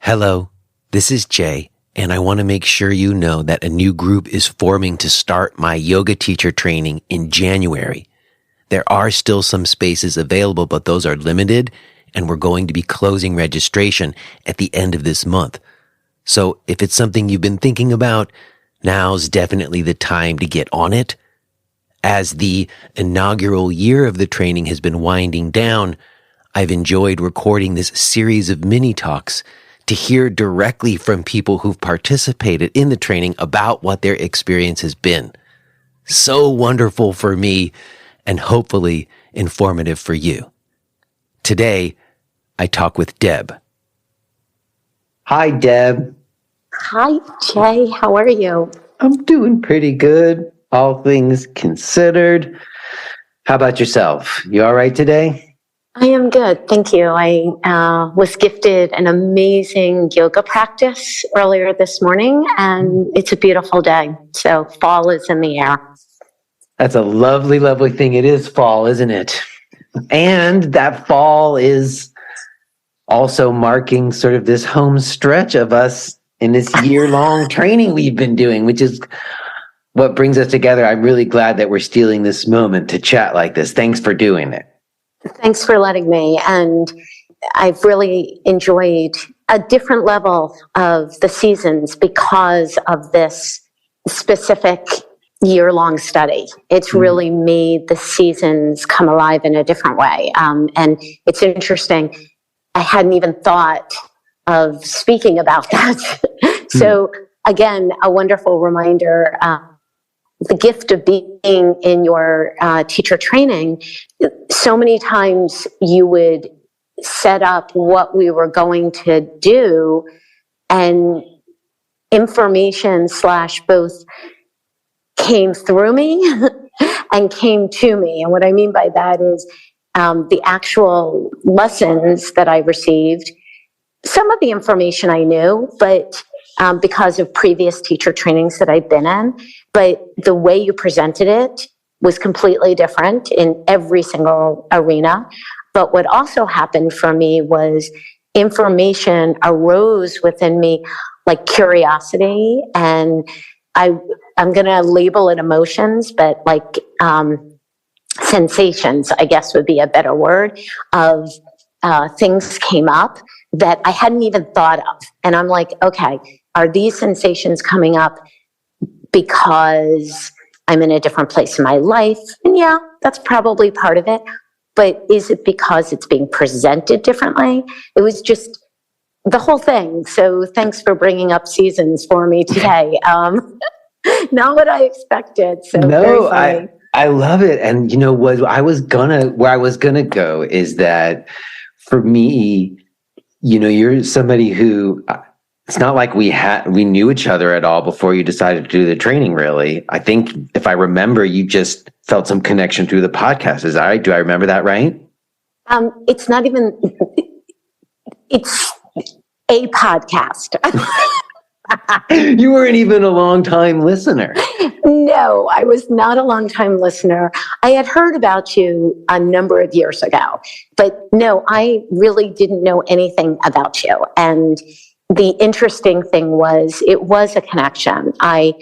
Hello, this is Jay, and I want to make sure you know that a new group is forming to start my yoga teacher training in January. There are still some spaces available, but those are limited, and we're going to be closing registration at the end of this month. So if it's something you've been thinking about, now's definitely the time to get on it. As the inaugural year of the training has been winding down, I've enjoyed recording this series of mini talks to hear directly from people who've participated in the training about what their experience has been. So wonderful for me and hopefully informative for you. Today, I talk with Deb. Hi, Deb. Hi, Jay. How are you? I'm doing pretty good, all things considered. How about yourself? You all right today? I am good, thank you. I was gifted an amazing yoga practice earlier this morning, and it's a beautiful day. So fall is in the air. That's a lovely, lovely thing. It is fall, isn't it? And that fall is also marking sort of this home stretch of us in this year-long training we've been doing, which is what brings us together. I'm really glad that we're stealing this moment to chat like this. Thanks for doing it. Thanks for letting me. And I've really enjoyed a different level of the seasons because of this specific year-long study. It's really made the seasons come alive in a different way. And it's interesting. I hadn't even thought of speaking about that. So again, a wonderful reminder, the gift of being in your teacher training. So many times you would set up what we were going to do, and information / both came through me and came to me. And what I mean by that is the actual lessons that I received. Some of the information I knew, but because of previous teacher trainings that I've been in, but the way you presented it was completely different in every single arena. But what also happened for me was information arose within me like curiosity, and I'm going to label it emotions, but like sensations, I guess would be a better word, of things came up that I hadn't even thought of. And I'm like, okay, are these sensations coming up because I'm in a different place in my life? And yeah, that's probably part of it. But is it because it's being presented differently? It was just the whole thing. So thanks for bringing up seasons for me today. Not what I expected. So no, I love it. And you know what where I was gonna go is that for me, you know, you're somebody who, it's not like we knew each other at all before you decided to do the training, really. I think if I remember, you just felt some connection through the podcast. Is that right? Do I remember that right? It's not even, it's a podcast. You weren't even a long-time listener. No, I was not a long-time listener. I had heard about you a number of years ago, but no, I really didn't know anything about you. And the interesting thing was, it was a connection. I'm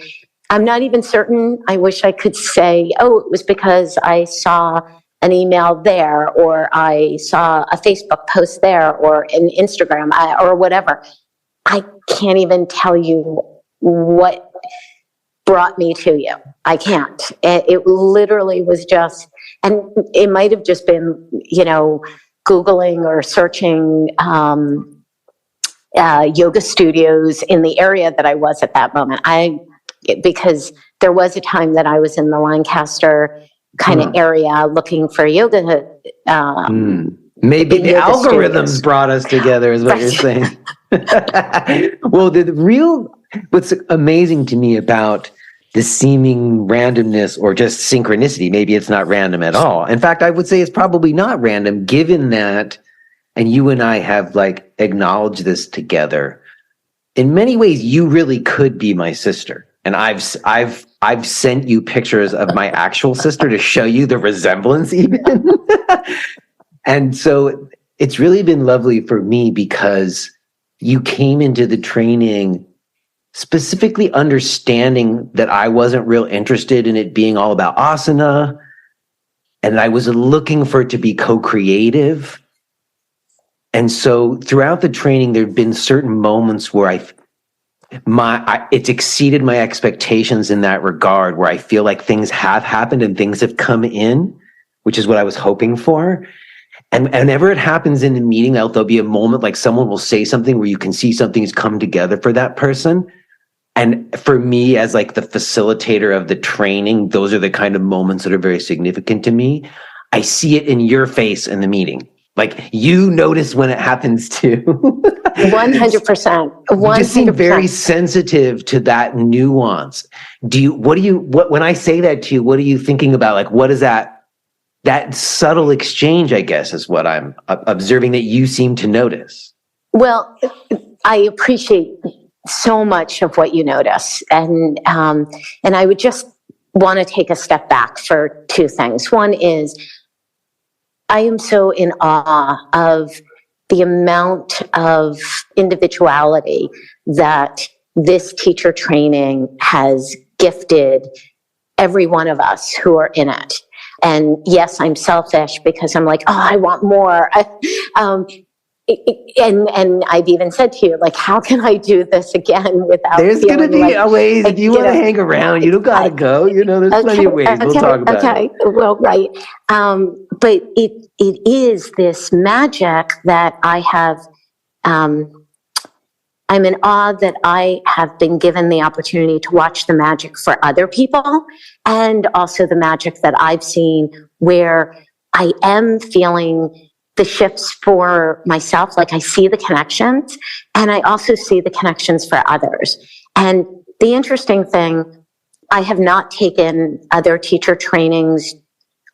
not even certain. I wish I could say, oh, it was because I saw an email there, or I saw a Facebook post there, or an Instagram, or whatever. I can't even tell you what brought me to you. I can't. It literally was just, and it might have just been, you know, Googling or searching yoga studios in the area that I was at that moment. Because there was a time that I was in the Lancaster kind of area looking for yoga. Maybe the algorithms brought us together, is what you're saying. Well, what's amazing to me about the seeming randomness or just synchronicity, maybe it's not random at all. In fact, I would say it's probably not random, given that, and you and I have like acknowledged this together. In many ways, you really could be my sister. And I've sent you pictures of my actual sister to show you the resemblance even. And so it's really been lovely for me because you came into the training specifically understanding that I wasn't real interested in it being all about asana, and I was looking for it to be co-creative. And so throughout the training, there'd been certain moments where it's exceeded my expectations in that regard, where I feel like things have happened and things have come in, which is what I was hoping for. And whenever it happens in a meeting, there'll be a moment like someone will say something where you can see something's come together for that person. And for me, as like the facilitator of the training, those are the kind of moments that are very significant to me. I see it in your face in the meeting. Like, you notice when it happens too. 100%. You just seem very sensitive to that nuance. When I say that to you, what are you thinking about? Like, what is that subtle exchange, I guess, is what I'm observing that you seem to notice. Well, I appreciate so much of what you notice. And I would just want to take a step back for two things. One is, I am so in awe of the amount of individuality that this teacher training has gifted every one of us who are in it. And yes, I'm selfish because I'm like, oh, I want more. And I've even said to you, like, how can I do this again without? There's going to be ways. If you want to hang around, you don't got to go. There's plenty of ways. We'll talk about it. Okay, well, right. But it is this magic that I have. I'm in awe that I have been given the opportunity to watch the magic for other people, and also the magic that I've seen where I am feeling the shifts for myself. Like, I see the connections, and I also see the connections for others. And the interesting thing, I have not taken other teacher trainings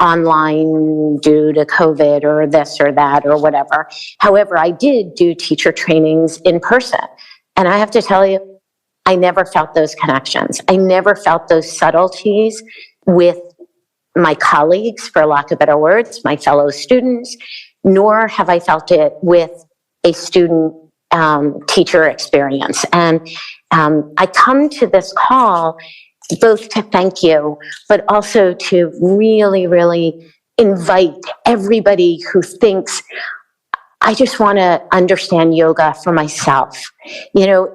online due to COVID or this or that or whatever. However, I did do teacher trainings in person. And I have to tell you, I never felt those connections. I never felt those subtleties with my colleagues, for lack of better words, my fellow students, nor have I felt it with a student teacher experience. And I come to this call both to thank you, but also to really, really invite everybody who thinks, I just want to understand yoga for myself.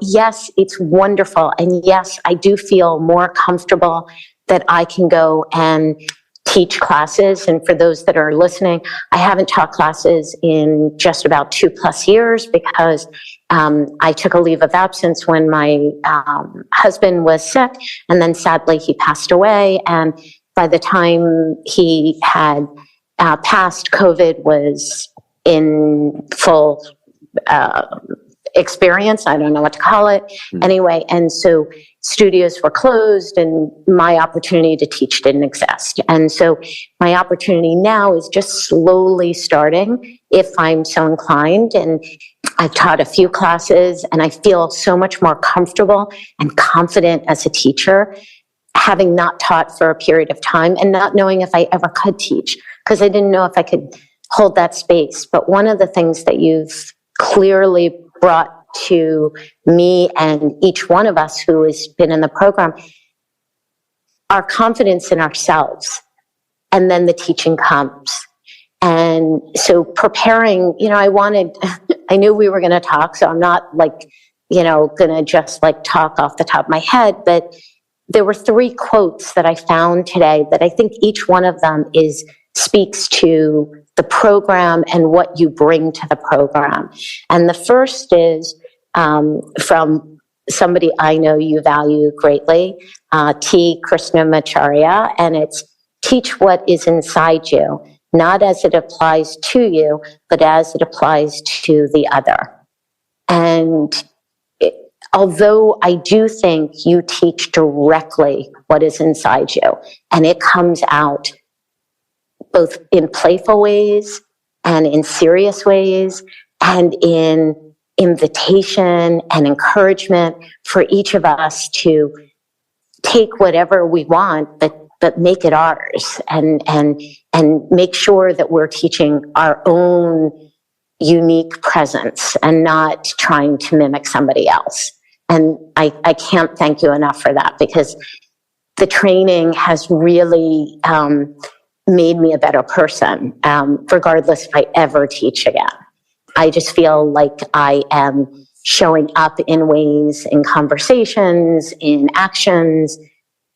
Yes, it's wonderful. And yes, I do feel more comfortable that I can go and teach classes. And for those that are listening, I haven't taught classes in just about 2+ years because I took a leave of absence when my husband was sick, and then sadly he passed away. And by the time he had passed, COVID was in full experience. I don't know what to call it. Anyway, and so studios were closed and my opportunity to teach didn't exist. And so my opportunity now is just slowly starting, if I'm so inclined. And I've taught a few classes and I feel so much more comfortable and confident as a teacher, having not taught for a period of time and not knowing if I ever could teach, because I didn't know if I could hold that space. But one of the things that you've clearly brought to me and each one of us who has been in the program, our confidence in ourselves, and then the teaching comes. And so preparing, I knew we were going to talk, so I'm not going to just talk off the top of my head, but there were 3 quotes that I found today that I think each one of them speaks to the program and what you bring to the program. And the first is from somebody I know you value greatly, T. Krishnamacharya, and it's teach what is inside you, not as it applies to you, but as it applies to the other. And although I do think you teach directly what is inside you, and it comes out both in playful ways and in serious ways and in invitation and encouragement for each of us to take whatever we want, but make it ours, and make sure that we're teaching our own unique presence and not trying to mimic somebody else. And I can't thank you enough for that, because the training has really made me a better person, regardless if I ever teach again. I just feel like I am showing up in ways, in conversations, in actions,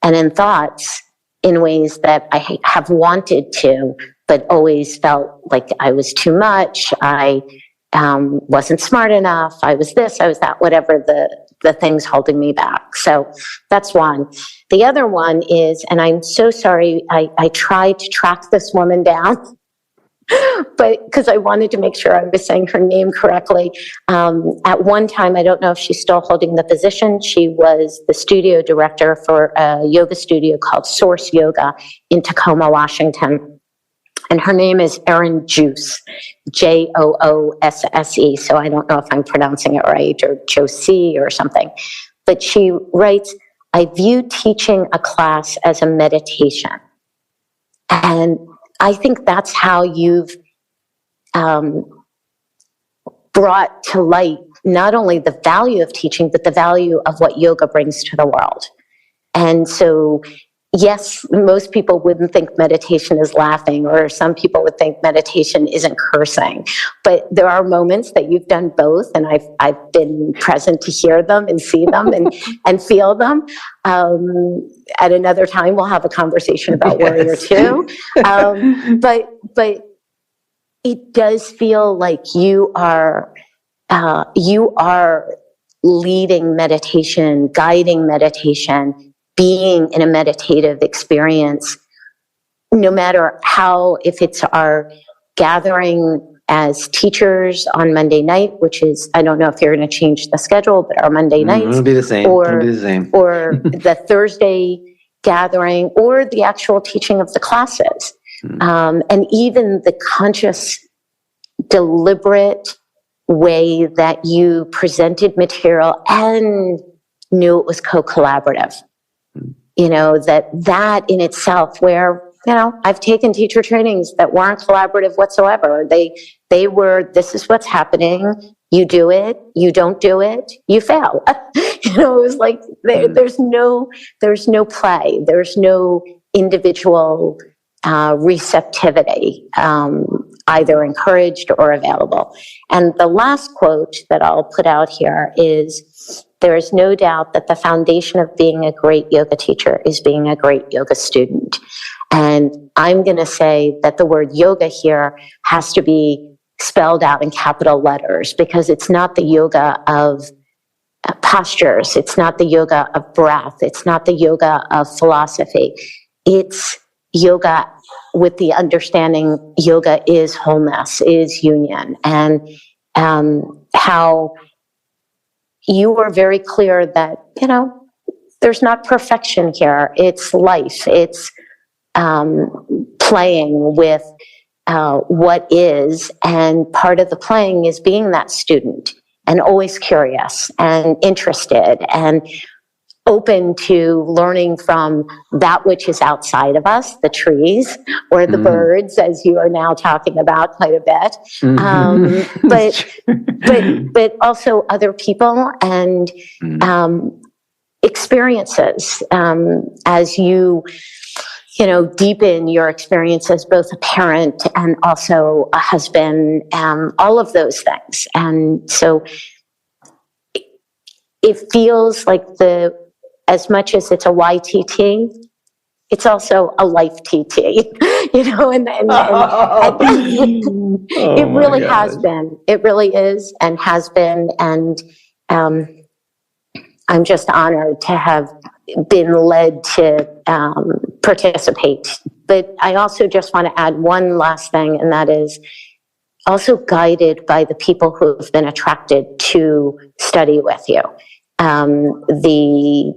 and in thoughts, in ways that I have wanted to, but always felt like I was too much. I wasn't smart enough. I was this, I was that, whatever the things holding me back. So that's one. The other one is, and I'm so sorry, I tried to track this woman down, but because I wanted to make sure I was saying her name correctly. At one time, I don't know if she's still holding the position, she was the studio director for a yoga studio called Source Yoga in Tacoma, Washington. And her name is Erin Juice, Joosse. So I don't know if I'm pronouncing it right, or Josie or something. But she writes, I view teaching a class as a meditation. And I think that's how you've brought to light not only the value of teaching, but the value of what yoga brings to the world. And so, yes, most people wouldn't think meditation is laughing, or some people would think meditation isn't cursing. But there are moments that you've done both, and I've been present to hear them and see them and feel them. At another time, we'll have a conversation about Warrior Two. But it does feel like you are leading meditation, guiding meditation, being in a meditative experience, no matter how, if it's our gathering as teachers on Monday night, which is, I don't know if you're going to change the schedule, but our Monday nights. It'll be the same. Or the Thursday gathering, or the actual teaching of the classes. And even the conscious, deliberate way that you presented material and knew it was co-collaborative. You know, that in itself, where, you know, I've taken teacher trainings that weren't collaborative whatsoever. They were, this is what's happening. You do it, you don't do it, you fail. You know, it was like, there's no play. There's no individual receptivity, either encouraged or available. And the last quote that I'll put out here is, there is no doubt that the foundation of being a great yoga teacher is being a great yoga student. And I'm going to say that the word yoga here has to be spelled out in capital letters, because it's not the yoga of postures. It's not the yoga of breath. It's not the yoga of philosophy. It's yoga with the understanding yoga is wholeness, is union. And how you were very clear that, you know, there's not perfection here. It's life. It's playing with what is. And part of the playing is being that student, and always curious and interested and open to learning from that which is outside of us, the trees or the birds, as you are now talking about quite a bit. But also other people and experiences, as you know, deepen your experience as both a parent and also a husband, all of those things. And so it feels like as much as it's a YTT, it's also a life TT, you know, and it really has been. It really is and has been. And I'm just honored to have been led to participate. But I also just want to add one last thing, and that is also guided by the people who have been attracted to study with you. The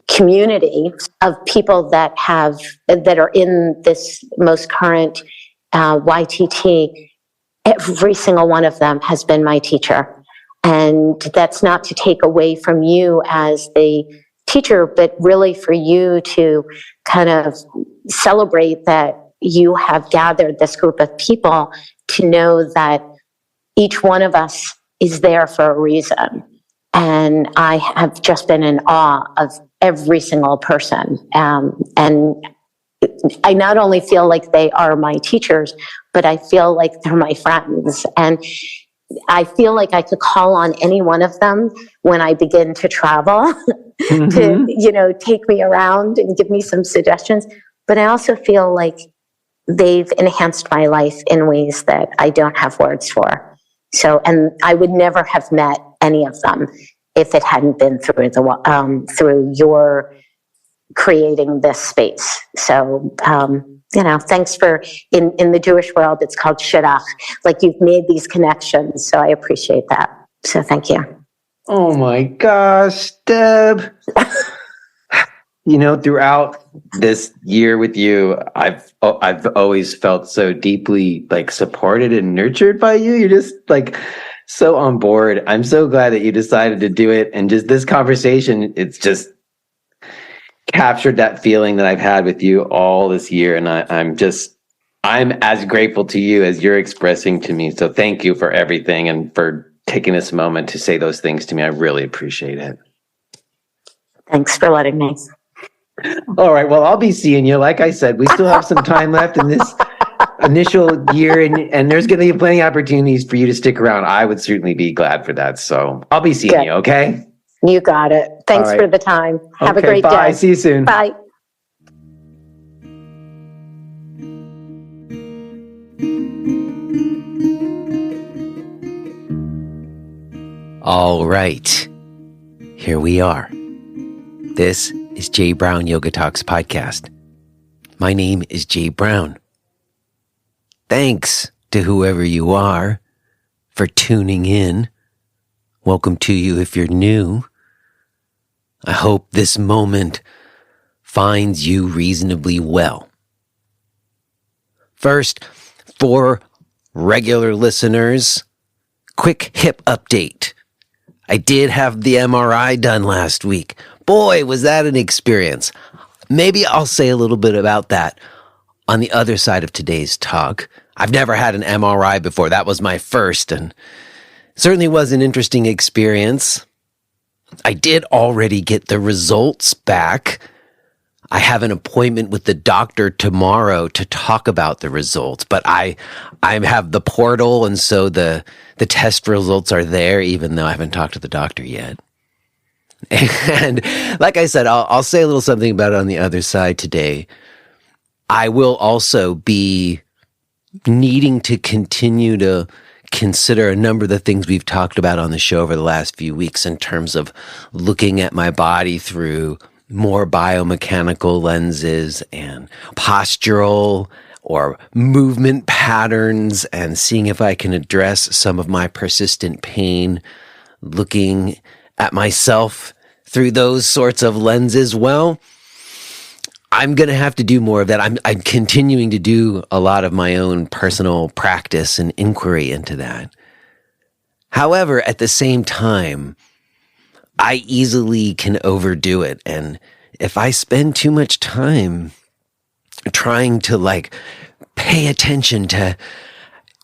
community of people that are in this most current YTT, every single one of them has been my teacher. And that's not to take away from you as the teacher, but really for you to kind of celebrate that you have gathered this group of people to know that each one of us is there for a reason. And I have just been in awe of every single person. And I not only feel like they are my teachers, but I feel like they're my friends. And I feel like I could call on any one of them when I begin to travel to, take me around and give me some suggestions. But I also feel like they've enhanced my life in ways that I don't have words for. So, and I would never have met any of them if it hadn't been through your creating this space. So, thanks for, in the Jewish world, it's called shidduch. Like, you've made these connections. So I appreciate that. So thank you. Oh my gosh, Deb. Throughout this year with you, I've always felt so deeply supported and nurtured by you. You're just so on board. I'm so glad that you decided to do it. And just this conversation, it's just captured that feeling that I've had with you all this year. And I'm as grateful to you as you're expressing to me. So thank you for everything and for taking this moment to say those things to me. I really appreciate it. Thanks for letting me. All right. Well, I'll be seeing you. Like I said, we still have some time left in this initial year, and there's going to be plenty of opportunities for you to stick around. I would certainly be glad for that. So I'll be seeing you. Okay. You got it. Thanks for the time. Have a great bye. day. See you soon. Bye. All right. Here we are. This is Jay Brown Yoga Talks podcast. My name is Jay Brown. Thanks to whoever you are for tuning in. Welcome to you if you're new. I hope this moment finds you reasonably well. First, for regular listeners, quick hip update. I did have the MRI done last week. Boy, was that an experience. Maybe I'll say a little bit about that on the other side of today's talk. I've never had an MRI before. That was my first, and certainly was an interesting experience. I did already get the results back. I have an appointment with the doctor tomorrow to talk about the results, but I have the portal, and so the test results are there, even though I haven't talked to the doctor yet. And like I said, I'll say a little something about it on the other side today. I will also be needing to continue to consider a number of the things we've talked about on the show over the last few weeks in terms of looking at my body through more biomechanical lenses and postural or movement patterns, and seeing if I can address some of my persistent pain, looking at myself through those sorts of lenses. Well, I'm going to have to do more of that. I'm continuing to do a lot of my own personal practice and inquiry into that. However, at the same time, I easily can overdo it. And if I spend too much time trying to pay attention to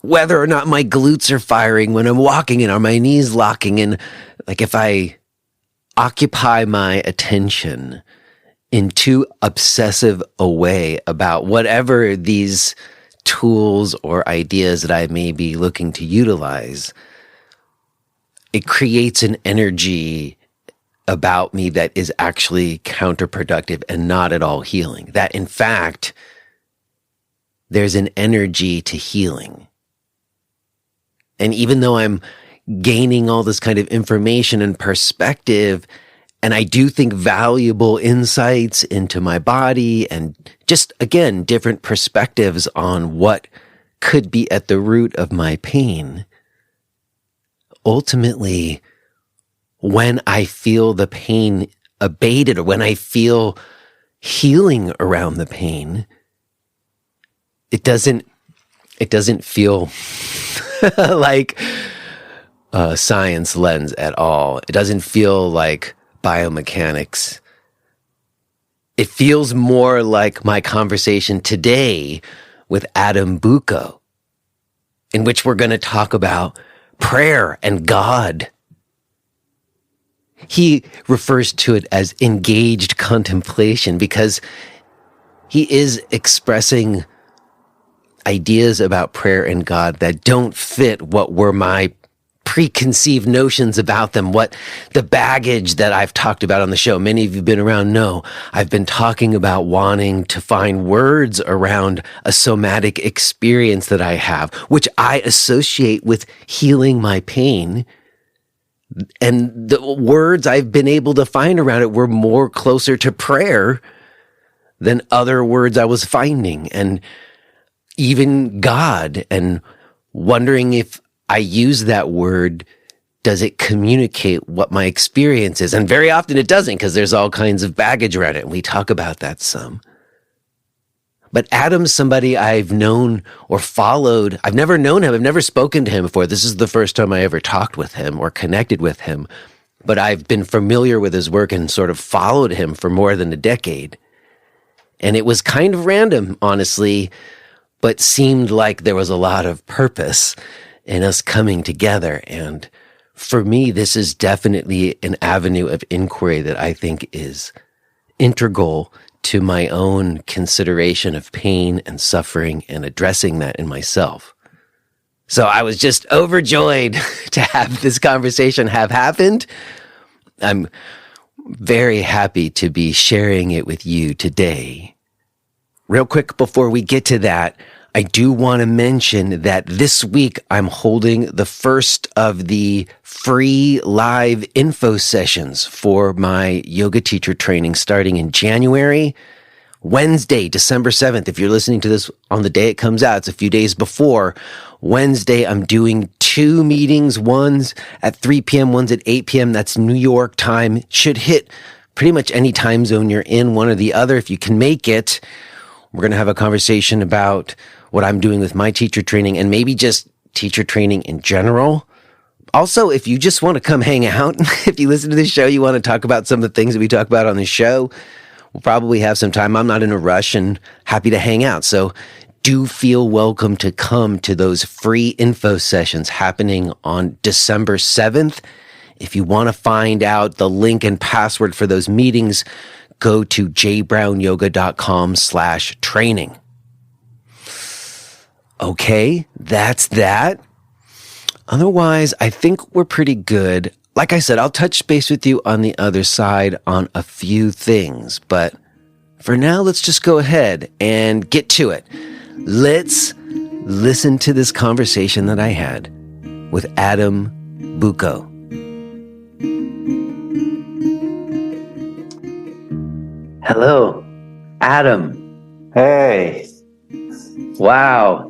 whether or not my glutes are firing when I'm walking and are my knees locking in, if I occupy my attention in too obsessive a way about whatever these tools or ideas that I may be looking to utilize, it creates an energy about me that is actually counterproductive and not at all healing. That, in fact, there's an energy to healing. And even though I'm gaining all this kind of information and perspective, and I do think valuable insights into my body and just, again, different perspectives on what could be at the root of my pain, ultimately, when I feel the pain abated or when I feel healing around the pain, it doesn't feel like a science lens at all. It doesn't feel like biomechanics. It feels more like my conversation today with Bucko, in which we're going to talk about prayer and God. He refers to it as engaged contemplation because he is expressing ideas about prayer and God that don't fit what were my preconceived notions about them, what the baggage that I've talked about on the show. Many of you have been around know I've been talking about wanting to find words around a somatic experience that I have, which I associate with healing my pain. And the words I've been able to find around it were more closer to prayer than other words I was finding. And even God, and wondering if I use that word, does it communicate what my experience is? And very often it doesn't, because there's all kinds of baggage around it. And we talk about that some. But Adam's somebody I've known or followed. I've never known him. I've never spoken to him before. This is the first time I ever talked with him or connected with him. But I've been familiar with his work and sort of followed him for more than a decade. And it was kind of random, honestly, but seemed like there was a lot of purpose in us coming together. And for me, this is definitely an avenue of inquiry that I think is integral to my own consideration of pain and suffering and addressing that in myself. So I was just overjoyed to have this conversation have happened. I'm very happy to be sharing it with you today. Real quick before we get to that, I do want to mention that this week I'm holding the first of the free live info sessions for my yoga teacher training starting in January. Wednesday, December 7th. If you're listening to this on the day it comes out, it's a few days before. Wednesday, I'm doing 2 meetings. One's at 3 p.m., one's at 8 p.m. That's New York time. It should hit pretty much any time zone you're in, one or the other, if you can make it. We're going to have a conversation about what I'm doing with my teacher training and maybe just teacher training in general. Also, if you just want to come hang out, if you listen to this show, you want to talk about some of the things that we talk about on the show, we'll probably have some time. I'm not in a rush and happy to hang out. So do feel welcome to come to those free info sessions happening on December 7th. If you want to find out the link and password for those meetings, go to jbrownyoga.com/training. Okay, that's that. Otherwise, I think we're pretty good. Like I said, I'll touch base with you on the other side on a few things. But for now, let's just go ahead and get to it. Let's listen to this conversation that I had with Adam Bucko. Hello, Adam. Hey. Wow.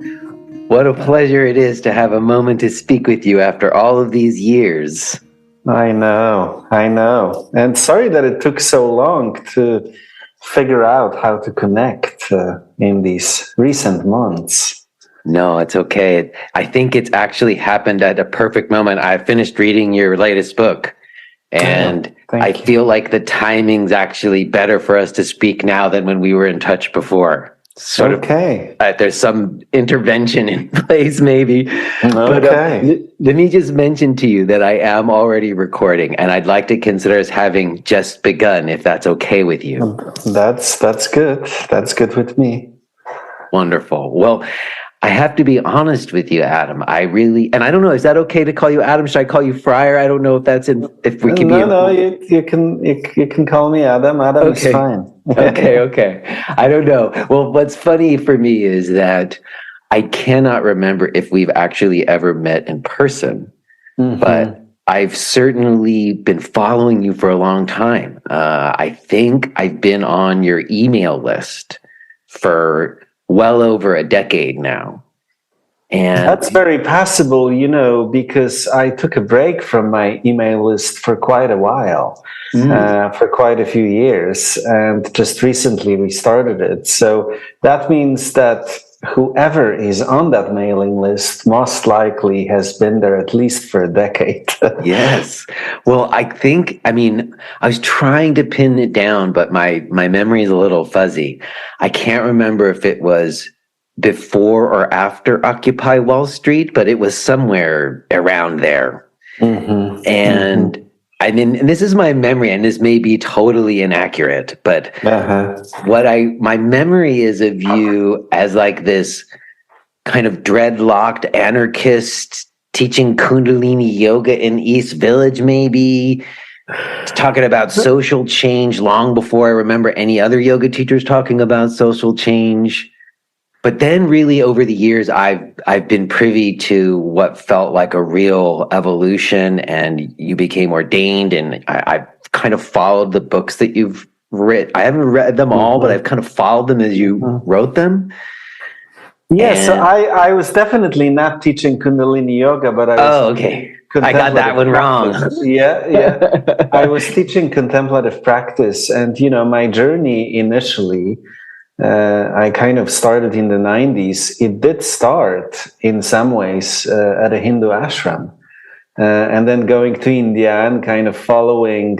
What a pleasure it is to have a moment to speak with you after all of these years. I know. And sorry that it took so long to figure out how to connect in these recent months. No, it's okay. I think it's actually happened at a perfect moment. I finished reading your latest book, and I feel like the timing's actually better for us to speak now than when we were in touch before. There's some intervention in place, maybe. But let me just mention to you that I am already recording, and I'd like to consider us having just begun, if that's okay with you. That's good. That's good with me. Wonderful. Well, I have to be honest with you, Adam. And I don't know, is that okay to call you Adam? Should I call you Friar? I don't know if that's if we can be. No, you can call me Adam. Adam is fine. Okay. I don't know. Well, what's funny for me is that I cannot remember if we've actually ever met in person, but I've certainly been following you for a long time. I think I've been on your email list for well over a decade now. And that's very possible, because I took a break from my email list for quite a while, for quite a few years, and just recently restarted it. So that means that whoever is on that mailing list most likely has been there at least for a decade. Yes. Well, I was trying to pin it down, but my memory is a little fuzzy. I can't remember if it was before or after Occupy Wall Street, but it was somewhere around there. Mm-hmm. And Mm-hmm. I mean, and this is my memory, and this may be totally inaccurate, but my memory is of you as like this kind of dreadlocked anarchist teaching Kundalini yoga in East Village, maybe talking about social change long before I remember any other yoga teachers talking about social change. But then really over the years, I've been privy to what felt like a real evolution, and you became ordained, and I've kind of followed the books that you've written. I haven't read them all, but I've kind of followed them as you wrote them. Yeah, so I was definitely not teaching Kundalini yoga, but I was okay. I got that one wrong. Yeah. I was teaching contemplative practice, and my journey initially, I kind of started in the 90s. It did start in some ways at a Hindu ashram, and then going to India and kind of following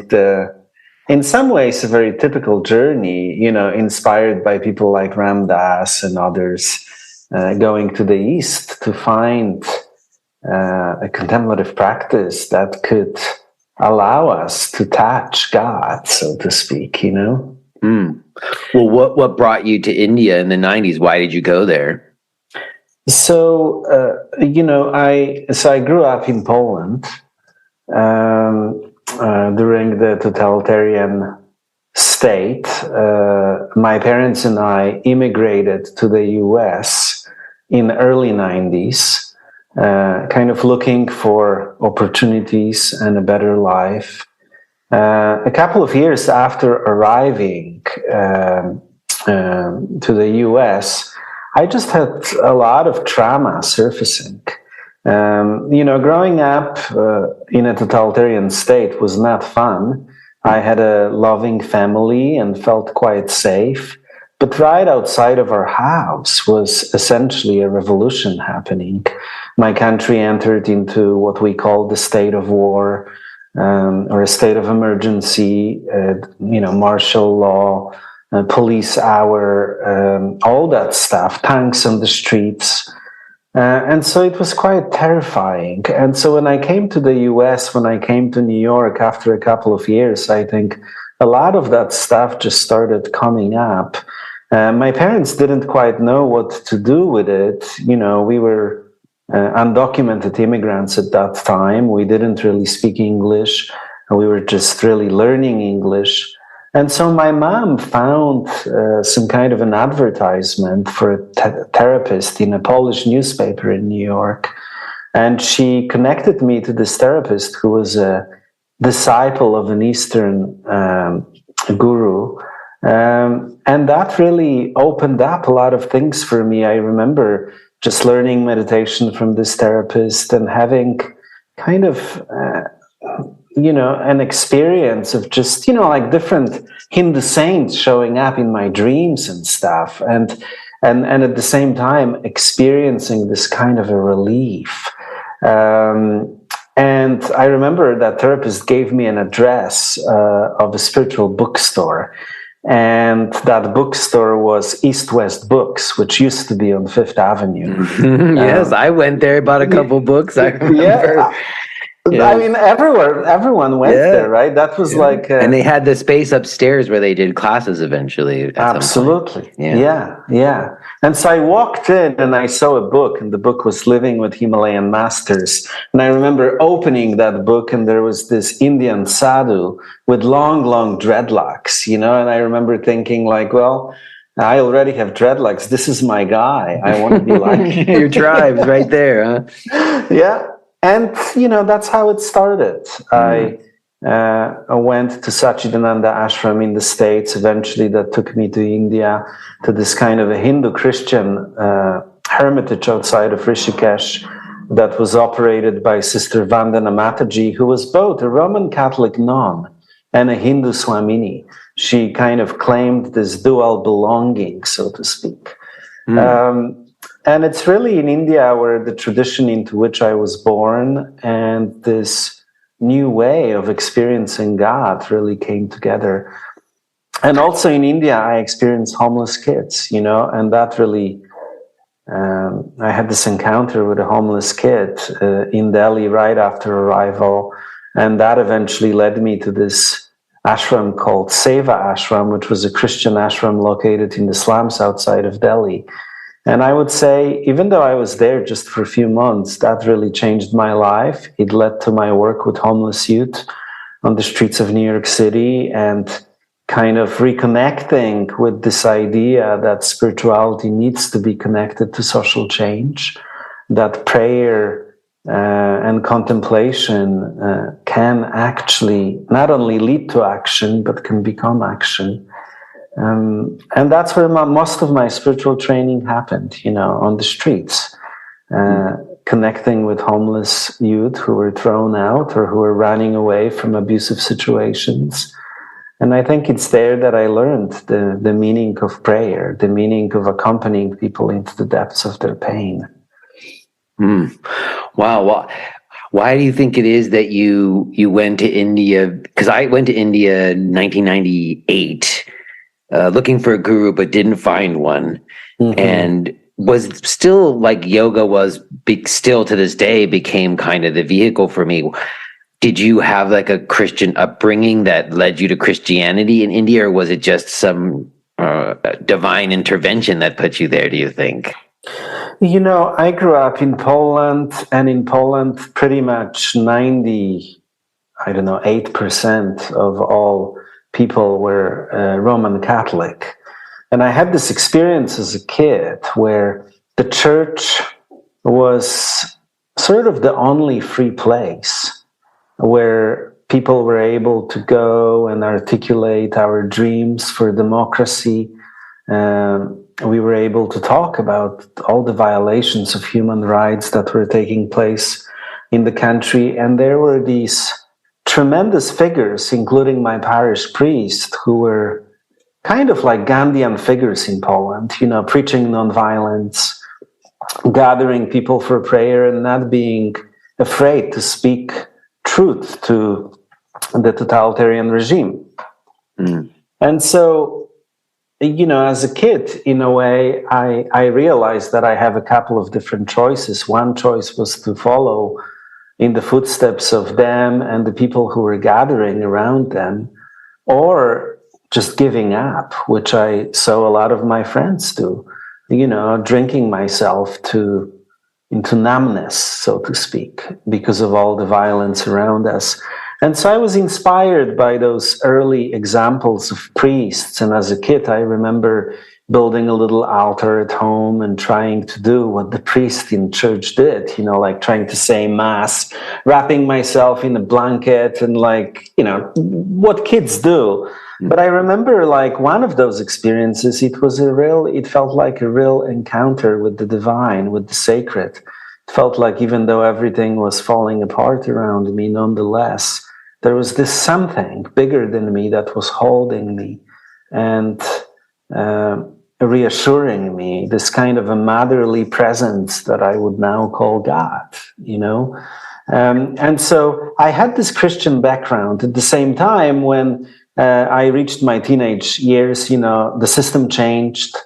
in some ways, a very typical journey, inspired by people like Ram Dass and others. Going to the East to find a contemplative practice that could allow us to touch God, so to speak, Well, what brought you to India in the 90s? Why did you go there? So, I grew up in Poland during the totalitarian state. My parents and I immigrated to the US in the early 90s, kind of looking for opportunities and a better life. A couple of years after arriving to the US, I just had a lot of trauma surfacing. Growing up in a totalitarian state was not fun. I had a loving family and felt quite safe. But right outside of our house was essentially a revolution happening. My country entered into what we call the state of war, or a state of emergency, martial law, police hour, all that stuff, tanks on the streets. And so it was quite terrifying. And so when I came to the US, when I came to New York after a couple of years, I think a lot of that stuff just started coming up. My parents didn't quite know what to do with it. We were undocumented immigrants at that time. We didn't really speak English. We were just really learning English. And so my mom found some kind of an advertisement for a therapist in a Polish newspaper in New York. And she connected me to this therapist who was a disciple of an Eastern guru. And that really opened up a lot of things for me. I remember just learning meditation from this therapist and having kind of, an experience of just, like different Hindu saints showing up in my dreams and stuff. And at the same time, experiencing this kind of a relief. And I remember that therapist gave me an address of a spiritual bookstore. And that bookstore was East West Books, which used to be on Fifth Avenue. Yes, I went there, bought a couple books. I remember. I mean, everyone went there, right? That was like... and they had the space upstairs where they did classes eventually. Absolutely. Yeah. And so I walked in and I saw a book, and the book was Living with Himalayan Masters. And I remember opening that book, and there was this Indian sadhu with long, long dreadlocks, and I remember thinking like, well, I already have dreadlocks. This is my guy. I want to be like... Your tribe's right there, huh? Yeah. And, that's how it started. I went to Sachidananda Ashram in the States. Eventually, that took me to India, to this kind of a Hindu-Christian hermitage outside of Rishikesh that was operated by Sister Vandana Mataji, who was both a Roman Catholic nun and a Hindu Swamini. She kind of claimed this dual belonging, so to speak. And it's really in India where the tradition into which I was born and this new way of experiencing God really came together. And also in India, I experienced homeless kids, and that really I had this encounter with a homeless kid in Delhi right after arrival, and that eventually led me to this ashram called Seva Ashram, which was a Christian ashram located in the slums outside of Delhi. And I would say, even though I was there just for a few months, that really changed my life. It led to my work with homeless youth on the streets of New York City and kind of reconnecting with this idea that spirituality needs to be connected to social change, that prayer and contemplation can actually not only lead to action, but can become action. And that's where most of my spiritual training happened, on the streets, connecting with homeless youth who were thrown out or who were running away from abusive situations. And I think it's there that I learned the meaning of prayer, the meaning of accompanying people into the depths of their pain. Wow. Well, why do you think it is that you went to India? Because I went to India in 1998, looking for a guru, but didn't find one. Mm-hmm. And was still like yoga was still to this day became kind of the vehicle for me. Did you have like a Christian upbringing that led you to Christianity in India, or was it just some divine intervention that put you there, do you think? I grew up in Poland, and in Poland, pretty much 8% of all people were Roman Catholic. And I had this experience as a kid where the church was sort of the only free place where people were able to go and articulate our dreams for democracy. We were able to talk about all the violations of human rights that were taking place in the country. And there were these tremendous figures, including my parish priest, who were kind of like Gandhian figures in Poland, preaching nonviolence, gathering people for prayer and not being afraid to speak truth to the totalitarian regime. And so, as a kid, in a way, I realized that I have a couple of different choices. One choice was to follow in the footsteps of them and the people who were gathering around them, or just giving up, which I saw a lot of my friends do, drinking myself into numbness, so to speak, because of all the violence around us. And so I was inspired by those early examples of priests. And as a kid, I remember building a little altar at home and trying to do what the priest in church did, like trying to say mass, wrapping myself in a blanket and what kids do. But I remember one of those experiences, it felt like a real encounter with the divine, with the sacred. It felt like even though everything was falling apart around me, nonetheless, there was this something bigger than me that was holding me and reassuring me, this kind of a motherly presence that I would now call God, And so I had this Christian background. At the same time, when I reached my teenage years, the system changed.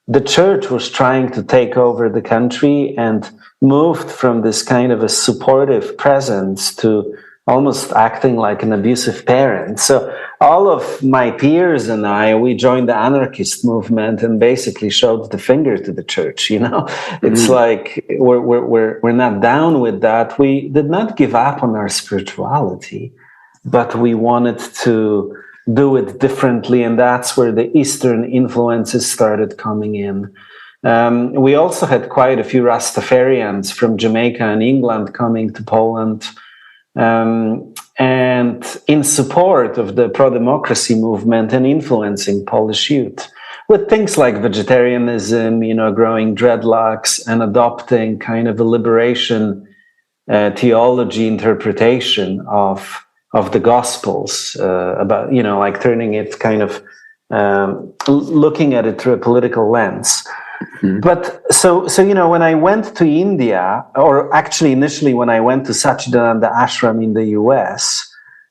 The church was trying to take over the country and moved from this kind of a supportive presence to almost acting like an abusive parent. So all of my peers and we joined the anarchist movement and basically showed the finger to the church. It's like we're not down with that. We did not give up on our spirituality, but we wanted to do it differently, and that's where the Eastern influences started coming in. We also had quite a few Rastafarians from Jamaica and England coming to Poland, and in support of the pro-democracy movement and influencing Polish youth with things like vegetarianism, growing dreadlocks and adopting kind of a liberation theology interpretation of the Gospels, about, turning it kind of, looking at it through a political lens. Mm-hmm. But so, when I went to India, or actually initially when I went to Satchidananda Ashram in the US,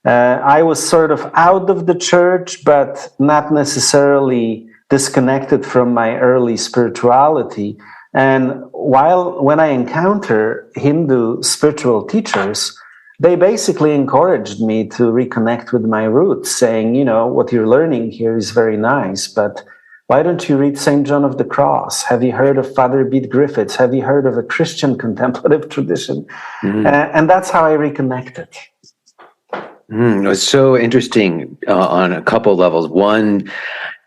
I was sort of out of the church, but not necessarily disconnected from my early spirituality. And when I encounter Hindu spiritual teachers, they basically encouraged me to reconnect with my roots, saying, what you're learning here is very nice, but why don't you read St. John of the Cross? Have you heard of Father Bede Griffiths? Have you heard of a Christian contemplative tradition? And that's how I reconnected. It was so interesting on a couple levels. One,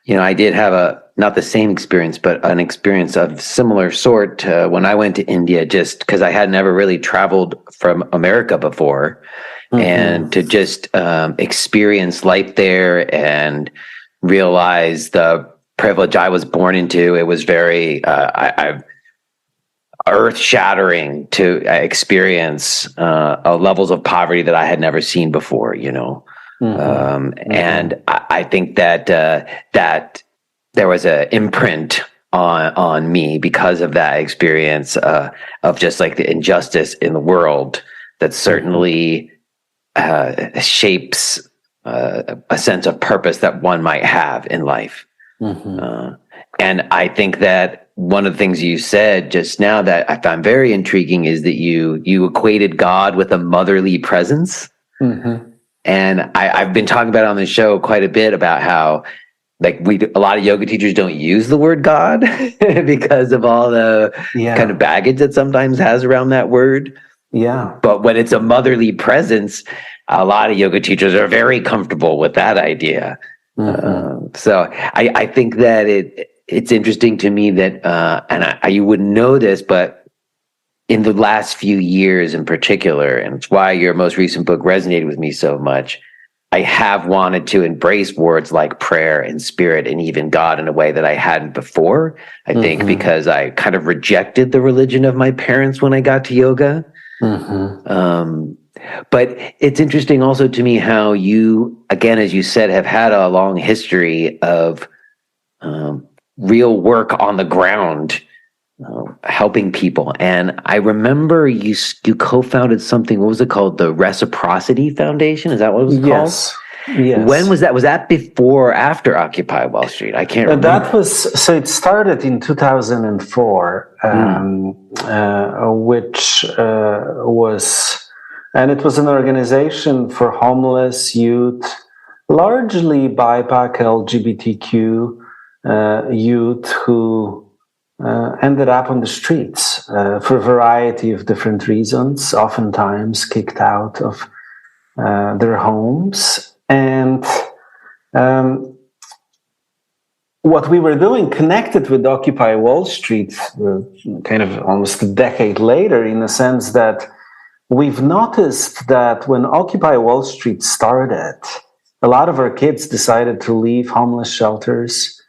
I did have not the same experience, but an experience of similar sort when I went to India, just because I had never really traveled from America before, and to just experience life there and realize the privilege I was born into. It was very earth-shattering to experience levels of poverty that I had never seen before, and I think that that there was an imprint on me because of that experience of just like the injustice in the world that certainly shapes a sense of purpose that one might have in life. And I think that one of the things you said just now that I found very intriguing is that you equated God with a motherly presence. And I've been talking about it on the show quite a bit about how a lot of yoga teachers don't use the word God because of all the kind of baggage that sometimes has around that word. Yeah. But when it's a motherly presence, a lot of yoga teachers are very comfortable with that idea. So I think that it's interesting to me that, and you wouldn't know this, but in the last few years in particular, and it's why your most recent book resonated with me so much, I have wanted to embrace words like prayer and spirit and even God in a way that I hadn't before. I think because I kind of rejected the religion of my parents when I got to yoga. But it's interesting also to me how you, again, as you said, have had a long history of real work on the ground, helping people. And I remember you co-founded something, what was it called? The Reciprocity Foundation? Is that what it was called? Yes. When was that? Was that before or after Occupy Wall Street? I can't remember. So it started in 2004, which was, and it was an organization for homeless youth, largely BIPOC, LGBTQ youth who ended up on the streets for a variety of different reasons, oftentimes kicked out of their homes. And what we were doing connected with Occupy Wall Street kind of almost a decade later, in the sense that we've noticed that when Occupy Wall Street started, a lot of our kids decided to leave homeless shelters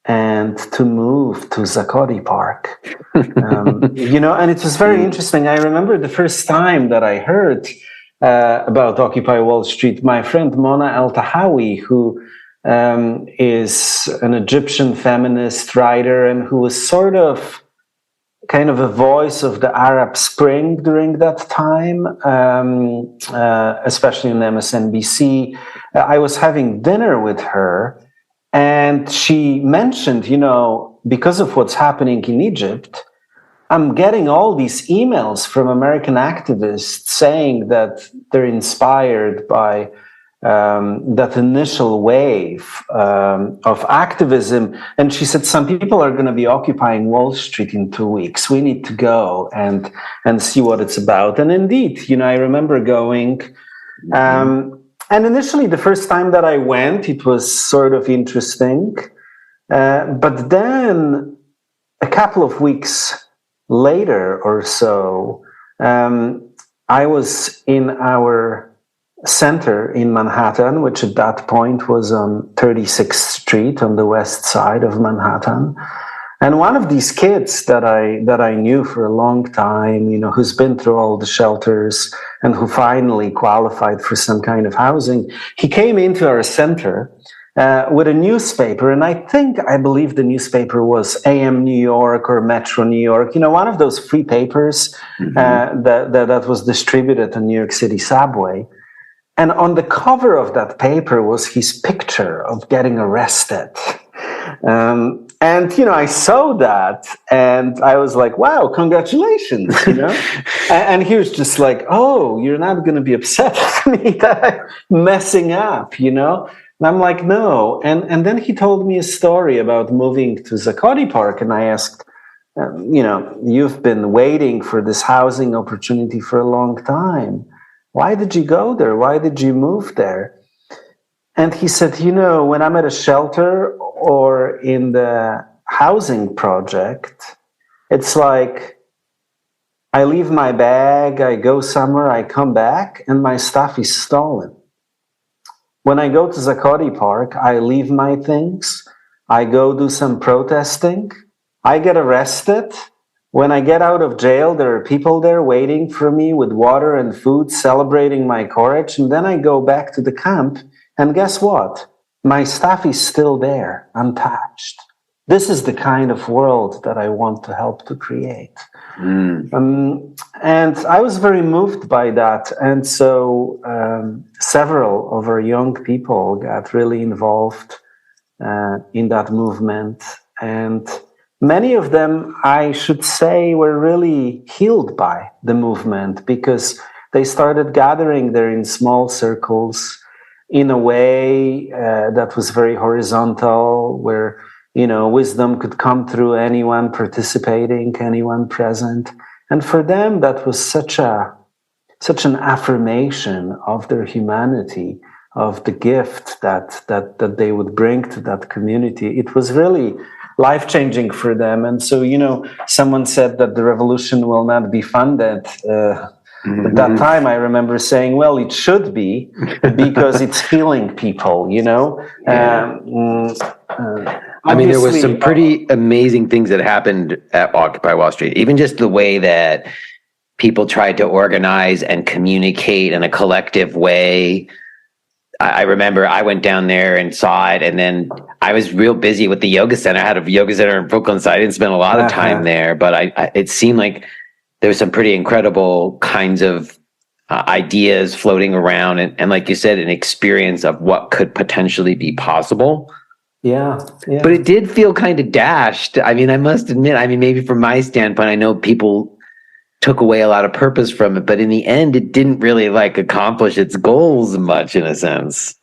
and to move to Zakoti Park. And it was very interesting. I remember the first time that I heard about Occupy Wall Street, my friend Mona El-Tahawi, who is an Egyptian feminist writer and who was sort of kind of a voice of the Arab Spring during that time, especially on MSNBC. I was having dinner with her, and she mentioned, because of what's happening in Egypt, I'm getting all these emails from American activists saying that they're inspired by that initial wave of activism. And she said, some people are going to be occupying Wall Street in 2 weeks. We need to go and see what it's about. And indeed, I remember going. And initially, the first time that I went, it was sort of interesting. But then a couple of weeks later or so, I was in our center in Manhattan, which at that point was on 36th Street on the west side of Manhattan. And one of these kids that I knew for a long time, who's been through all the shelters and who finally qualified for some kind of housing, he came into our center with a newspaper. And I believe the newspaper was AM New York or Metro New York, one of those free papers that was distributed on New York City subway. And on the cover of that paper was his picture of getting arrested. And, I saw that and I was like, wow, congratulations, and he was just like, oh, you're not going to be upset with me that I'm messing up, And I'm like, no. And then he told me a story about moving to Zakoti Park. And I asked, you've been waiting for this housing opportunity for a long time. Why did you go there? Why did you move there? And he said, when I'm at a shelter or in the housing project, it's like I leave my bag, I go somewhere, I come back, and my stuff is stolen. When I go to Zakoti Park, I leave my things, I go do some protesting, I get arrested. When I get out of jail, there are people there waiting for me with water and food, celebrating my courage, and then I go back to the camp. And guess what? My stuff is still there, untouched. This is the kind of world that I want to help to create. And I was very moved by that. And so several of our young people got really involved in that movement. And many of them, I should say, were really healed by the movement because they started gathering there in small circles in a way that was very horizontal, where, wisdom could come through anyone participating, anyone present. And for them, that was such an affirmation of their humanity, of the gift that they would bring to that community. It was really life-changing for them. And so, someone said that the revolution will not be funded. At that time, I remember saying, well, it should be because it's healing people, Yeah. I mean, there was some pretty amazing things that happened at Occupy Wall Street. Even just the way that people tried to organize and communicate in a collective way. I remember I went down there and saw it, and then I was real busy with the yoga center. I had a yoga center in Brooklyn, so I didn't spend a lot of time there, but it seemed like there was some pretty incredible kinds of ideas floating around. And like you said, an experience of what could potentially be possible. Yeah. But it did feel kind of dashed. I mean, I must admit, maybe from my standpoint, I know people took away a lot of purpose from it, but in the end, it didn't really accomplish its goals much in a sense.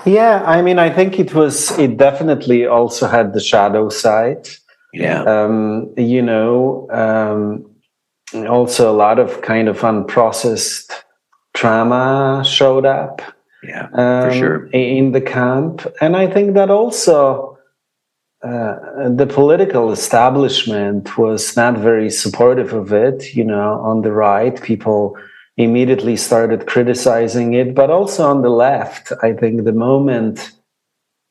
Yeah. I think it definitely also had the shadow side. Yeah. Also a lot of kind of unprocessed trauma showed up. Yeah, for sure. In the camp. And I think that also the political establishment was not very supportive of it. On the right, people immediately started criticizing it, but also on the left, I think the moment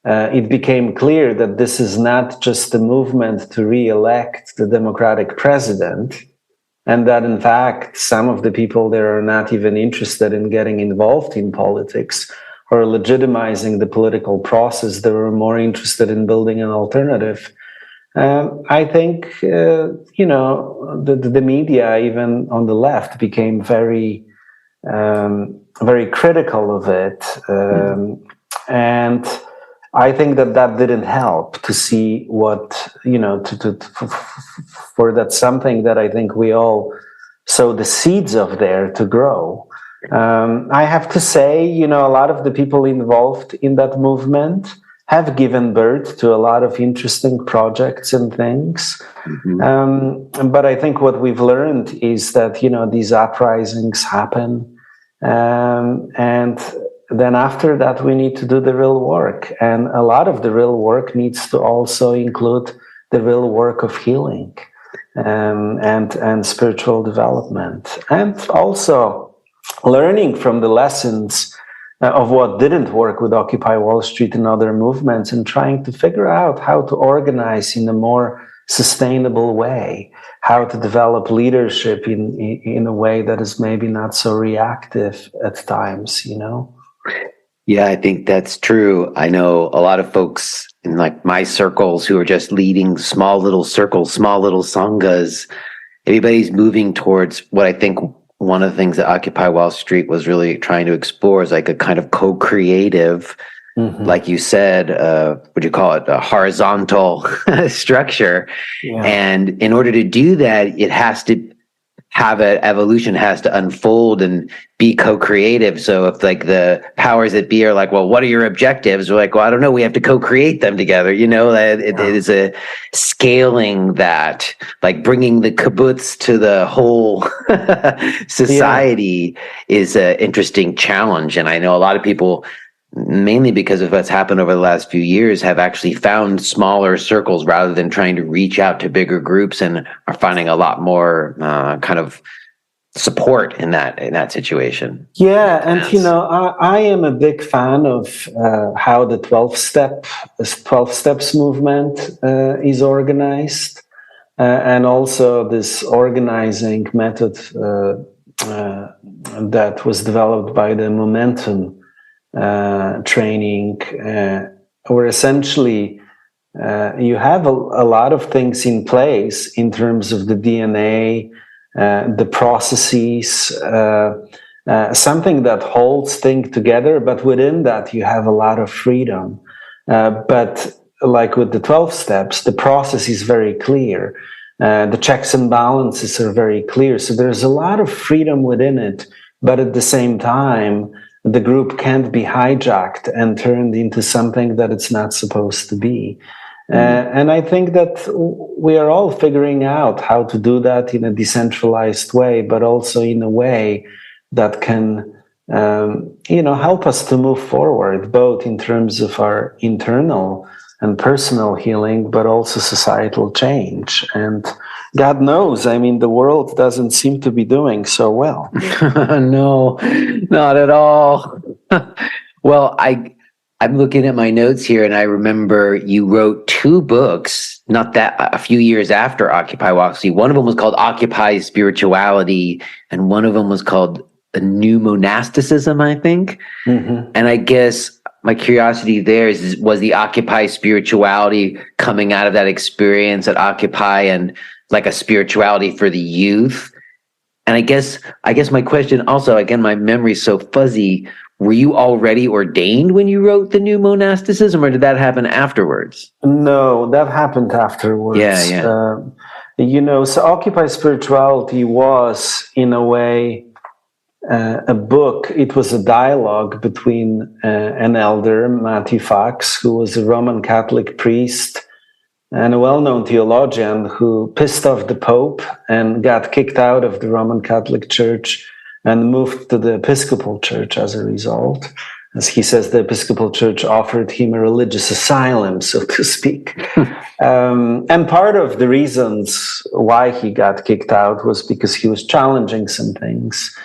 it became clear that this is not just a movement to re-elect the Democratic president, and that in fact, some of the people there are not even interested in getting involved in politics or legitimizing the political process. They were more interested in building an alternative. I think, the media, even on the left, became very, very critical of it. And I think that didn't help to see what, for that something that I think we all sow the seeds of there to grow. I have to say, a lot of the people involved in that movement have given birth to a lot of interesting projects and things. But I think what we've learned is that, these uprisings happen. And then after that, we need to do the real work. And a lot of the real work needs to also include the real work of healing and spiritual development. And also learning from the lessons of what didn't work with Occupy Wall Street and other movements, and trying to figure out how to organize in a more sustainable way, how to develop leadership in a way that is maybe not so reactive at times, Yeah, I think that's true. I know a lot of folks in my circles who are just leading small little circles, small little sanghas. Everybody's moving towards what I think one of the things that Occupy Wall Street was really trying to explore is a kind of co-creative like you said, what do you call it? A horizontal structure. Yeah. And in order to do that, it has to have evolution has to unfold and be co-creative. So if like the powers that be are like, well, what are your objectives? We're like, well, I don't know. We have to co-create them together. You know, it is a scaling that, like bringing the kibbutz to the whole society is an interesting challenge. And I know a lot of people, mainly because of what's happened over the last few years, have actually found smaller circles rather than trying to reach out to bigger groups, and are finding a lot more kind of support in that situation. Yeah, and you know, I am a big fan of how the 12 steps movement is organized, and also this organizing method that was developed by the Momentum training, where essentially you have a lot of things in place in terms of the DNA, the processes, something that holds things together, but within that you have a lot of freedom. But like with the 12 steps, the process is very clear. The checks and balances are very clear. So there's a lot of freedom within it, but at the same time, the group can't be hijacked and turned into something that it's not supposed to be. And I think that we are all figuring out how to do that in a decentralized way, but also in a way that can, help us to move forward, both in terms of our internal and personal healing, but also societal change. And God knows, I mean, the world doesn't seem to be doing so well. No, not at all. Well, I'm looking at my notes here, and I remember you wrote 2 books, not that a few years after Occupy Wall Street. One of them was called Occupy Spirituality, and one of them was called The New Monasticism, I think. And I guess my curiosity there was the Occupy Spirituality coming out of that experience at Occupy, and like a spirituality for the youth. And I guess my question also, again, my memory's so fuzzy. Were you already ordained when you wrote The New Monasticism, or did that happen afterwards? No, that happened afterwards. Yeah. So Occupy Spirituality was, in a way, a book. It was a dialogue between an elder, Matthew Fox, who was a Roman Catholic priest and a well-known theologian who pissed off the Pope and got kicked out of the Roman Catholic Church and moved to the Episcopal Church as a result. As he says, the Episcopal Church offered him a religious asylum, so to speak. And part of the reasons why he got kicked out was because he was challenging some things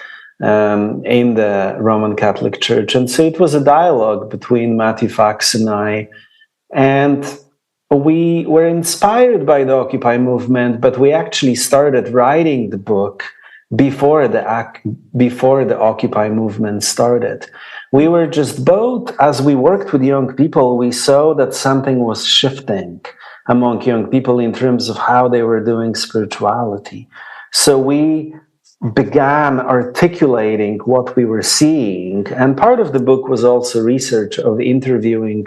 in the Roman Catholic Church. And so it was a dialogue between Matthew Fox and I. And we were inspired by the Occupy movement, but we actually started writing the book before the Occupy movement started. We were just both, as we worked with young people, we saw that something was shifting among young people in terms of how they were doing spirituality. So we began articulating what we were seeing. And part of the book was also research of interviewing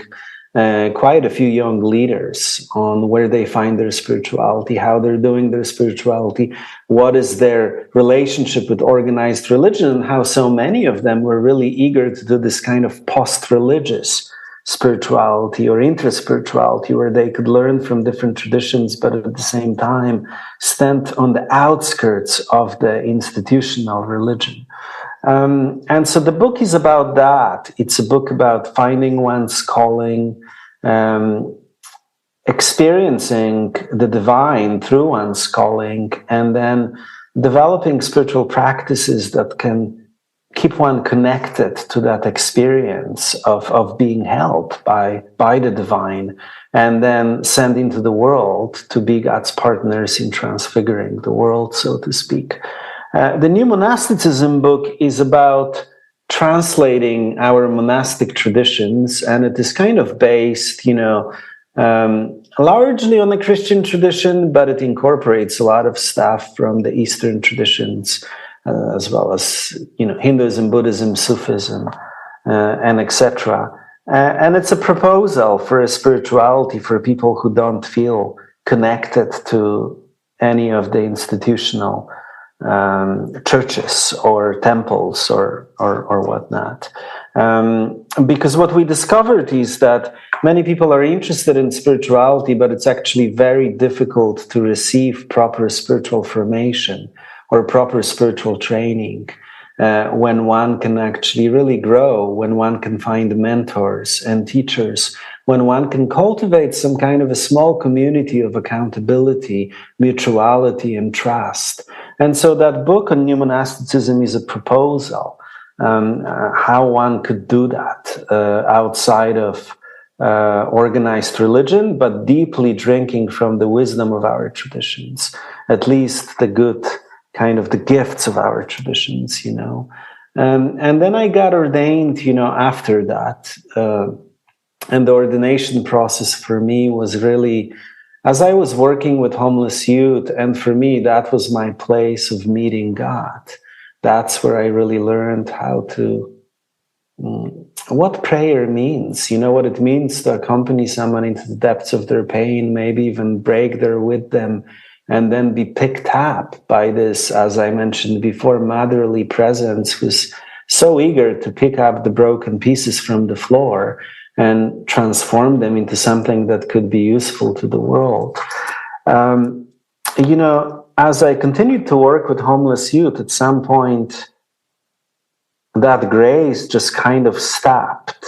quite a few young leaders on where they find their spirituality, how they're doing their spirituality, what is their relationship with organized religion, and how so many of them were really eager to do this kind of post-religious spirituality or intra-spirituality, where they could learn from different traditions, but at the same time stand on the outskirts of the institutional religion. And so the book is about that. It's a book about finding one's calling, experiencing the divine through one's calling, and then developing spiritual practices that can keep one connected to that experience of being helped by the divine, and then sent into the world to be God's partners in transfiguring the world, so to speak. The New Monasticism book is about translating our monastic traditions, and it is kind of based, largely on the Christian tradition, but it incorporates a lot of stuff from the Eastern traditions, as well as, Hinduism, Buddhism, Sufism, and etc. And it's a proposal for a spirituality for people who don't feel connected to any of the institutional churches or temples or whatnot. Because what we discovered is that many people are interested in spirituality, but it's actually very difficult to receive proper spiritual formation or proper spiritual training when one can actually really grow, when one can find mentors and teachers, when one can cultivate some kind of a small community of accountability, mutuality, and trust. And so that book on new monasticism is a proposal how one could do that outside of organized religion, but deeply drinking from the wisdom of our traditions, at least the good kind of the gifts of our traditions, you know. And then I got ordained, you know, after that. And the ordination process for me was really, as I was working with homeless youth, and for me, that was my place of meeting God. That's where I really learned how to, what prayer means, you know, what it means to accompany someone into the depths of their pain, maybe even break there with them, and then be picked up by this, as I mentioned before, motherly presence who's so eager to pick up the broken pieces from the floor and transform them into something that could be useful to the world. You know, as I continued to work with homeless youth, at some point, that grace just kind of stopped.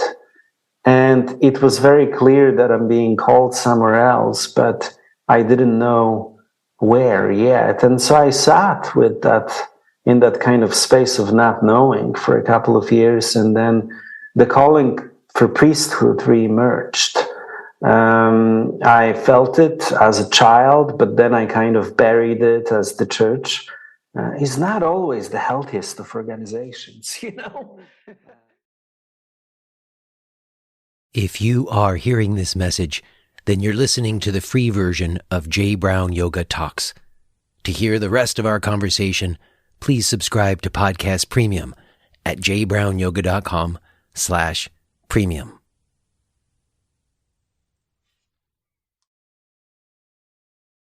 And it was very clear that I'm being called somewhere else, but I didn't know where yet. And so I sat with that, in that kind of space of not knowing for a couple of years. And then the calling for priesthood reemerged. I felt it as a child, but then I kind of buried it as the church is not always the healthiest of organizations, you know? If you are hearing this message, then you're listening to the free version of J. Brown Yoga Talks. To hear the rest of our conversation, please subscribe to Podcast Premium at jbrownyoga.com/premium.